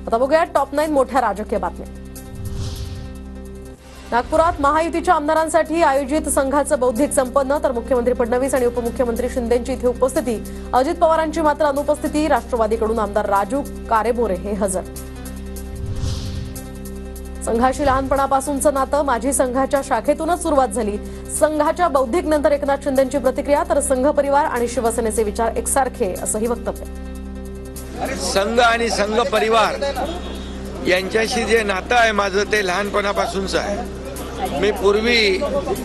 आता बघूया टॉप 9 मोठ्या राजकीय बातम्या। नागपुरात महायुतीच्या आमदारांसाठी आयोजित संघाचं बौद्धिक संपन्न, तर मुख्यमंत्री फडणवीस आणि उपमुख्यमंत्री शिंदेंची इथे उपस्थिती, अजित पवारांची मात्र अनुपस्थिती। राष्ट्रवादीकडून आमदार राजू कारेबोरे हे हजर। संघाशी लहानपणापासूनचं नातं, माझी संघाच्या शाखेतूनच सुरुवात झाली। संघाच्या बौद्धिक नंतर एकनाथ शिंदेंची प्रतिक्रिया, तर संघ परिवार आणि शिवसेनेचे विचार एकसारखे असंही वक्तव्य। संघ आणि संघ परिवार यांच्याशी जे नातं आहे माझं ते लहानपणापासूनच आहे। मी पूर्वी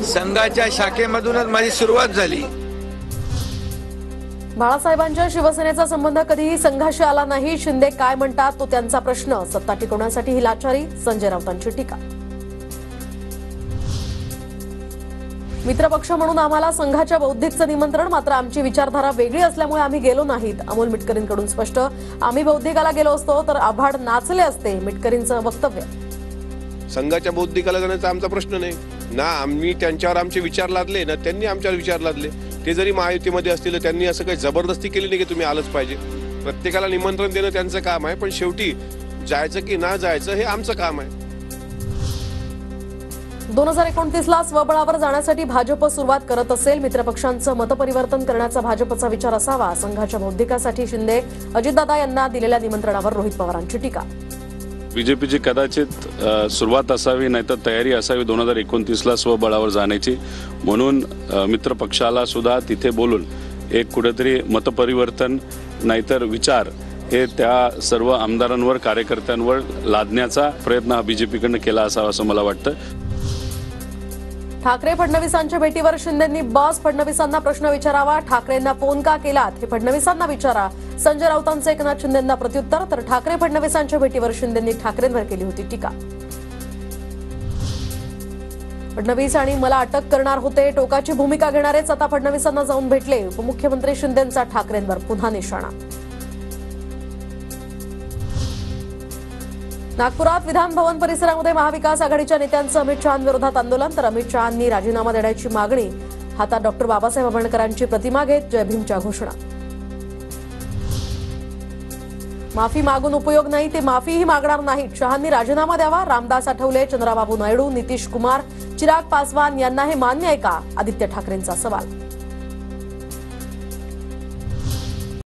संघाच्या शाखेमधूनच माझी सुरुवात झाली। बाळासाहेबांच्या शिवसेनेचा संबंध कधीही संघाशी आला नाही। शिंदे काय म्हणतात तो त्यांचा प्रश्न, सत्ता टिकवण्यासाठी ही लाचारी, संजय राऊतांची टीका। मित्रपक्ष म्हणून आम्हाला संघाच्या बौद्धिकचं निमंत्रण, मात्र आमची विचारधारा वेगळी असल्यामुळे आम्ही गेलो नाहीत। अमोल मिटकरींकडून स्पष्ट, आम्ही बौद्धिकाला गेलो असतो तर आभाड नाचले असते, मिटकरींचं वक्तव्य। संघाच्या बौद्धिकाला जाण्याचा आमचा प्रश्न नाही ना, आम्ही त्यांच्यावर आमचे विचार लादले ना त्यांनी आमच्यावर विचार लादले। ते जरी महायुतीमध्ये असतील त्यांनी असं काही जबरदस्ती केली नाही की तुम्ही आलंच पाहिजे। प्रत्येकाला निमंत्रण देणं त्यांचं काम आहे, पण शेवटी जायचं की ना जायचं हे आमचं काम आहे। 2029ला स्वबळावर जाण्यासाठी भाजप सुरुवात करत असेल, मित्रपक्षांचं मतपरिवर्तन करण्याचा भाजपचा विचार असावा। संघाच्या बौद्धिकासाठी शिंदे, अजितदादा यांना दिलेल्या निमंत्रणावर रोहित पवारांची टीका। बीजेपीची कदाचित सुरुवात असावी, नाहीतर तयारी असावी 2029ला स्वबळावर जाण्याची, म्हणून मित्रपक्षाला सुद्धा तिथे बोलून एक कुठेतरी मतपरिवर्तन नाहीतर विचार हे त्या सर्व आमदारांवर, कार्यकर्त्यांवर लादण्याचा प्रयत्न हा बीजेपीकडनं केला असावा असं मला वाटतं। ठाकरे फडणवीसांच्या भेटीवर शिंदेंनी बॉस फडणवीसांना प्रश्न विचारावा, ठाकरेंना फोन का केलात हे फडणवीसांना विचारा। संजय राऊतांचे एकनाथ शिंदेंना प्रत्युत्तर, तर ठाकरे फडणवीसांच्या भेटीवर शिंदेंनी ठाकरेंवर केली होती टीका। फडणवीस आणि मला अटक करणार होते, टोकाची भूमिका घेणारेच आता फडणवीसांना जाऊन भेटले। उपमुख्यमंत्री शिंदेंचा ठाकरेंवर पुन्हा निशाणा। नागपुरात विधान भवन परिसरामध्ये महाविकास आघाडीच्या नेत्यांचं अमित शहांविरोधात आंदोलन, तर अमित शहांनी राजीनामा देण्याची मागणी, हातात डॉक्टर बाबासाहेब आंबेडकरांची प्रतिमा घेत जय भीमच्या घोषणा। माफी मागून उपयोग नाही, ते माफीही मागणार नाहीत, शहांनी राजीनामा द्यावा। रामदास आठवले, चंद्राबाबू नायडू, नितीश कुमार, चिराग पासवान यांना हे मान्य आहे का, आदित्य ठाकरेंचा सवाल।